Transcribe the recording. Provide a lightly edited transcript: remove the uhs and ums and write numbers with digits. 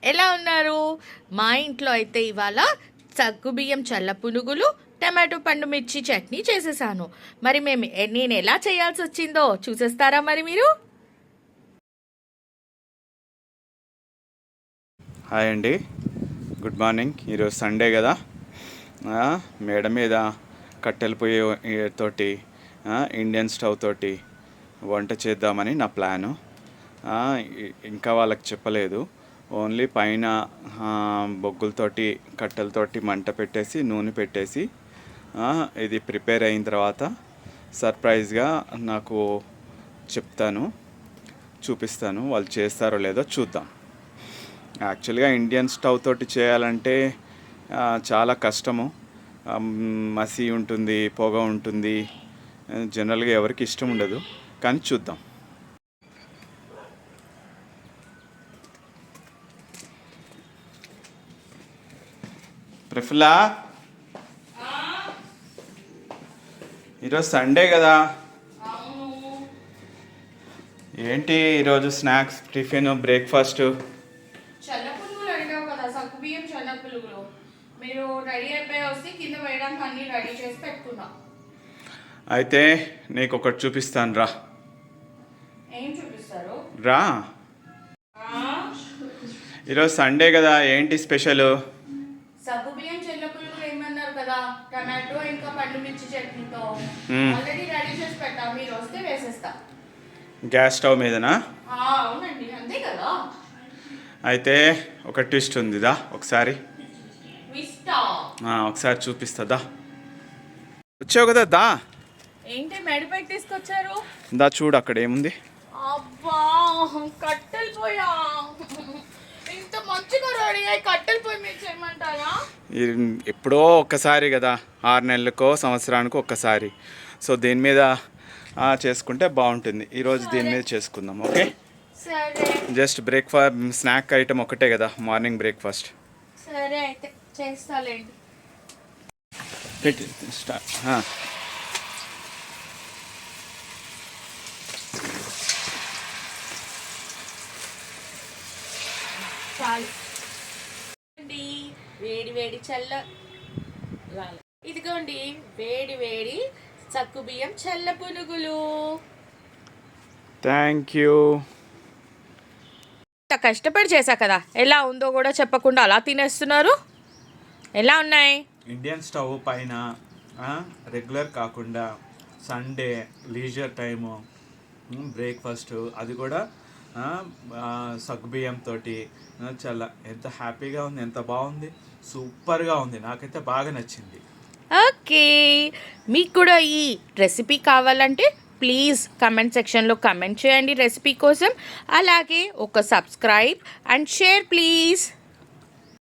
ఎలా ఉన్నారు? మా ఇంట్లో అయితే ఇవాళ సగ్గుబియ్యం చల్ల పునుగులు టమాటో పండు మిర్చి చట్నీ చేసేసాను. మరి నేను ఎలా చేయాల్సి వచ్చిందో చూసేస్తారా మరి మీరు? హాయ్ అండి, గుడ్ మార్నింగ్. ఈరోజు సండే కదా, మేడ మీద కట్టెల పొయ్యి తోటి ఇండియన్ స్టవ్ తోటి వంట చేద్దామని నా ప్లాను. ఇంకా వాళ్ళకి చెప్పలేదు. ఓన్లీ పైన బొగ్గులతోటి కట్టెలతోటి మంట పెట్టేసి నూనె పెట్టేసి ఇది ప్రిపేర్ అయిన తర్వాత సర్ప్రైజ్గా నాకు చెప్తాను, చూపిస్తాను. వాళ్ళు చేస్తారో లేదో చూద్దాం. యాక్చువల్గా ఇండియన్ స్టవ్ తోటి చేయాలంటే చాలా కష్టము. మసి ఉంటుంది, పొగ ఉంటుంది, జనరల్గా ఎవరికి ఇష్టం ఉండదు. కానీ చూద్దాం. ప్రఫుల్లా, ఈరోజు సండే కదా, ఏంటి ఈరోజు స్నాక్స్, టిఫిన్, బ్రేక్ఫాస్ట్? చల్ల పునుగులు అడిగావు కదా, సగ్గుబియ్యం చల్ల పునుగులు. మీరు రెడీ అయిపోయి వస్తే కింద వేయడానికి అన్ని రెడీ చేసి పెట్టుకున్నా. అయితే నీకు ఒకటి చూపిస్తాను, రా. ఏం చూపిస్తారు? రా. ఈరోజు సండే కదా, ఏంటి స్పెషల్? సగ్గుబియ్యం చల్ల పునుగులు ఏమన్నారు కదా, టమాటో ఇంకా పండు మిర్చి చట్నీతో ఆల్రెడీ రెడీ చేసి పెట్టా. మీరు వస్తే వేసేస్తా. గ్యాస్ స్టవ్ మీదనా? అవునండి, అంతే కదా. అయితే ఒక ట్విస్ట్ ఉందిదా, ఒకసారి చూపిస్తుందా? వచ్చావు కదా, దా. ఏంటి మెడపైకి తీసుకొచ్చారు? దా, చూడు అక్కడ ఏముంది. అబ్బా, కట్టెలు పోయా. ఇంత మంచిగా రెడీ అయ్యి కట్టెలు పోయి మీరు చేయమంటారా? ఎప్పుడో ఒక్కసారి కదా, 6 నెలలకో సంవత్సరానికో ఒక్కసారి. సో దీని మీద చేసుకుంటే బాగుంటుంది. ఈరోజు దీని మీద చేసుకుందాం, okay? Just breakfast snack item ఒకటే కదా, మార్నింగ్ బ్రేక్ఫాస్ట్. సరే అయితే చేస్తాలేండి. పెట్టి స్టార్ట్. చాలు. వేడి వేడి చల్ల ఇదిగోండి, వేడి వేడి సగ్గుబియ్యం చల్ల పునుగులు. Thank you. కష్టపడి చేశా కదా, ఎలా ఉందో కూడా చెప్పకుండా అలా తినేస్తున్నారు. ఎలా ఉన్నాయి? ఇండియన్ స్టవ్ పైన రెగ్యులర్ కాకుండా సండే లీజర్ టైము బ్రేక్ఫాస్ట్, అది కూడా సగ్గుబియ్యంతో చాలా ఎంత హ్యాపీగా ఉంది, ఎంత బాగుంది, సూపర్గా ఉంది. నాకైతే బాగా నచ్చింది. ఓకే, మీకు కూడా ఈ రెసిపీ కావాలంటే ప్లీజ్ కమెంట్ సెక్షన్లో కమెంట్ చేయండి రెసిపీ కోసం. అలాగే ఒక సబ్స్క్రైబ్ అండ్ షేర్ ప్లీజ్.